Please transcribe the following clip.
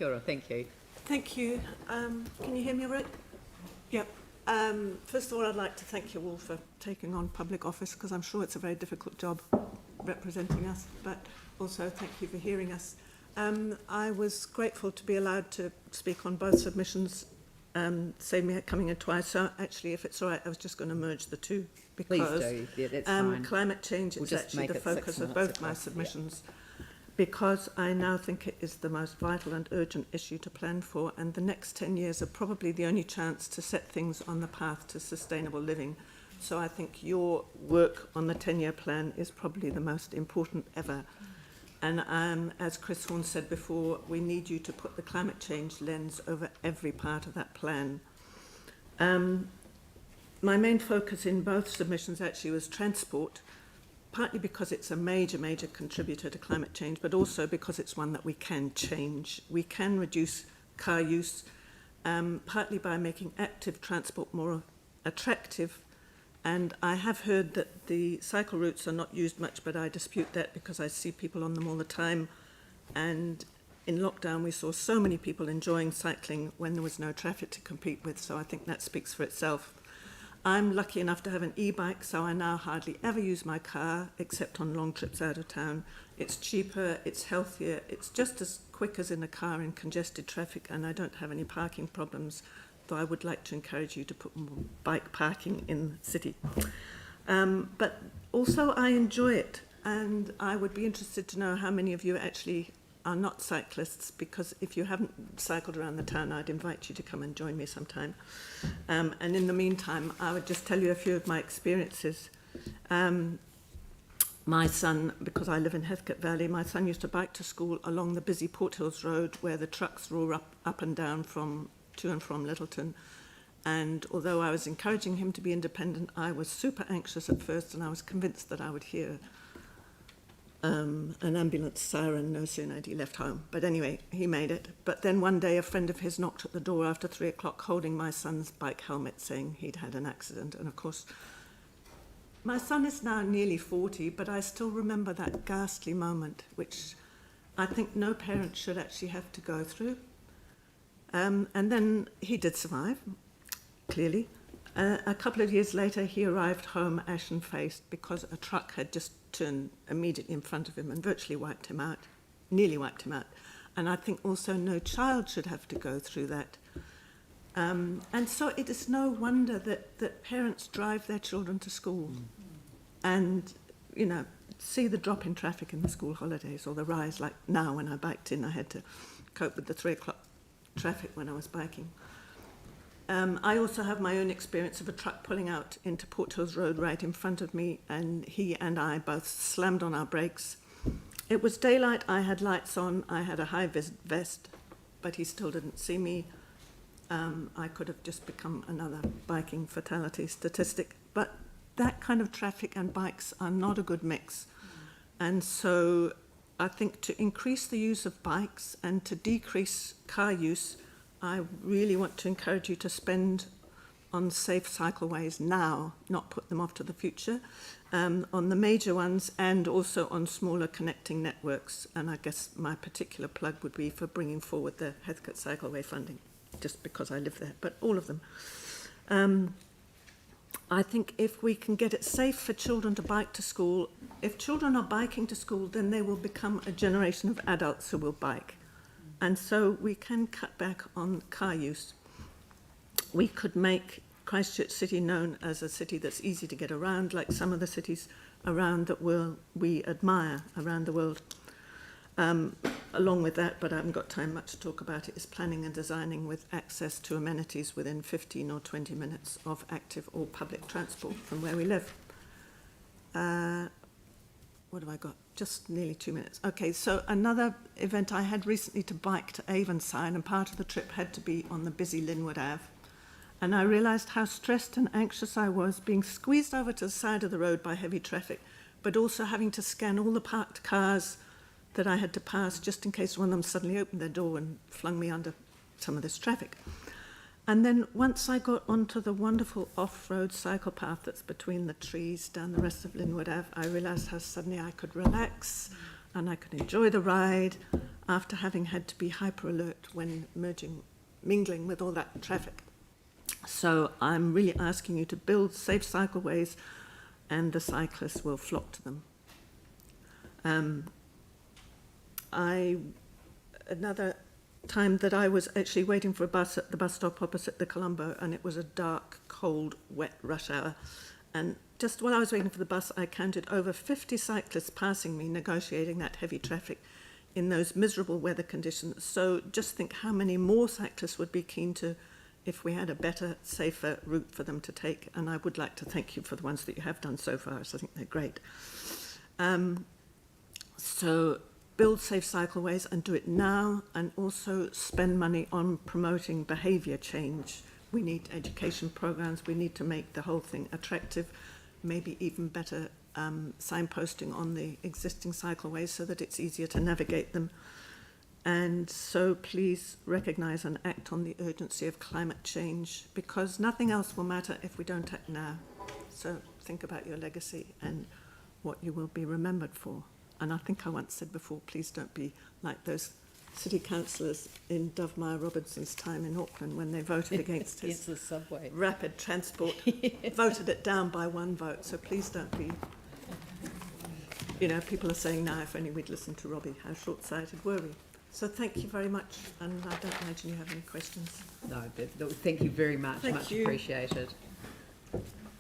Kia ora, thank you. Thank you. Can you hear me right? Yep. First of all, I'd like to thank you all for taking on public office, because I'm sure it's a very difficult job representing us, but also thank you for hearing us. I was grateful to be allowed to speak on both submissions, save me coming in twice. So actually, if it's all right, I was just going to merge the two, because Please do. Yeah, that's fine. climate change is actually the focus of both my submissions. Yeah. Because I now think it is the most vital and urgent issue to plan for, and the next 10 years are probably the only chance to set things on the path to sustainable living. So I think your work on the 10-year plan is probably the most important ever. And as Chris Horn said before, we need you to put the climate change lens over every part of that plan. My main focus in both submissions actually was transport, partly because it's a major contributor to climate change, but also because it's one that we can change. We can reduce car use, partly by making active transport more attractive. And I have heard that the cycle routes are not used much, but I dispute that because I see people on them all the time. And in lockdown, we saw so many people enjoying cycling when there was no traffic to compete with, so I think that speaks for itself. I'm lucky enough to have an e-bike, so I now hardly ever use my car, except on long trips out of town. It's cheaper, it's healthier, it's just as quick as in a car in congested traffic, and I don't have any parking problems, though I would like to encourage you to put more bike parking in the city. But also I enjoy it, and I would be interested to know how many of you actually are not cyclists, because if you haven't cycled around the town, I'd invite you to come and join me sometime. And in the meantime, I would just tell you a few of my experiences. My son, because I live in Heathcote Valley, my son used to bike to school along the busy Port Hills Road, where the trucks roar up and down to and from Littleton. And although I was encouraging him to be independent, I was super anxious at first, and I was convinced that I would hear an ambulance siren no sooner had he left home. But anyway, he made it. But then one day a friend of his knocked at the door after 3 o'clock holding my son's bike helmet, saying he'd had an accident. And of course, my son is now nearly 40, but I still remember that ghastly moment, which I think no parent should actually have to go through. And then he did survive, clearly. A couple of years later, he arrived home ashen-faced because a truck had just turned immediately in front of him and virtually wiped him out, nearly wiped him out. And I think also no child should have to go through that. And so it is no wonder that parents drive their children to school and, you know, see the drop in traffic in the school holidays, or the rise, like now when I biked in, I had to cope with the 3 o'clock traffic when I was biking. I also have my own experience of a truck pulling out into Port Hills Road right in front of me, and he and I both slammed on our brakes. It was daylight, I had lights on, I had a high-vis vest, but he still didn't see me. I could have just become another biking fatality statistic, but that kind of traffic and bikes are not a good mix. And so I think to increase the use of bikes and to decrease car use, I really want to encourage you to spend on safe cycleways now, not put them off to the future, on the major ones and also on smaller connecting networks. And I guess my particular plug would be for bringing forward the Heathcote Cycleway funding, just because I live there, but all of them. I think if we can get it safe for children to bike to school, if children are biking to school, then they will become a generation of adults who will bike. And so we can cut back on car use. We could make Christchurch City known as a city that's easy to get around, like some of the cities around that we admire around the world. Along with that, but I haven't got time much to talk about it, is planning and designing with access to amenities within 15 or 20 minutes of active or public transport from where we live. What have I got? Just nearly 2 minutes. Okay, so another event I had recently to bike to Avonside, and part of the trip had to be on the busy Linwood Ave. And I realised how stressed and anxious I was, being squeezed over to the side of the road by heavy traffic, but also having to scan all the parked cars that I had to pass just in case one of them suddenly opened their door and flung me under some of this traffic. And then once I got onto the wonderful off-road cycle path that's between the trees down the rest of Linwood Ave, I realised how suddenly I could relax and I could enjoy the ride after having had to be hyper alert when mingling with all that traffic. So I'm really asking you to build safe cycleways, and the cyclists will flock to them. Another time that I was actually waiting for a bus at the bus stop opposite the Colombo, and it was a dark, cold, wet rush hour. And just while I was waiting for the bus, I counted over 50 cyclists passing me, negotiating that heavy traffic in those miserable weather conditions. So just think how many more cyclists would be keen to, if we had a better, safer route for them to take. And I would like to thank you for the ones that you have done so far, so I think they're great. So build safe cycleways and do it now, and also spend money on promoting behaviour change. We need education programs, we need to make the whole thing attractive, maybe even better signposting on the existing cycleways so that it's easier to navigate them. And so please recognise and act on the urgency of climate change, because nothing else will matter if we don't act now. So think about your legacy and what you will be remembered for. And I think I once said before, please don't be like those city councillors in Dovemeyer Robinson's time in Auckland when they voted against his the subway. rapid transport, voted it down by one vote. So please don't be, you know, people are saying now, if only we'd listened to Robbie, how short-sighted were we? So thank you very much, and I don't imagine you have any questions. No, thank you very much, Thank much you. appreciated.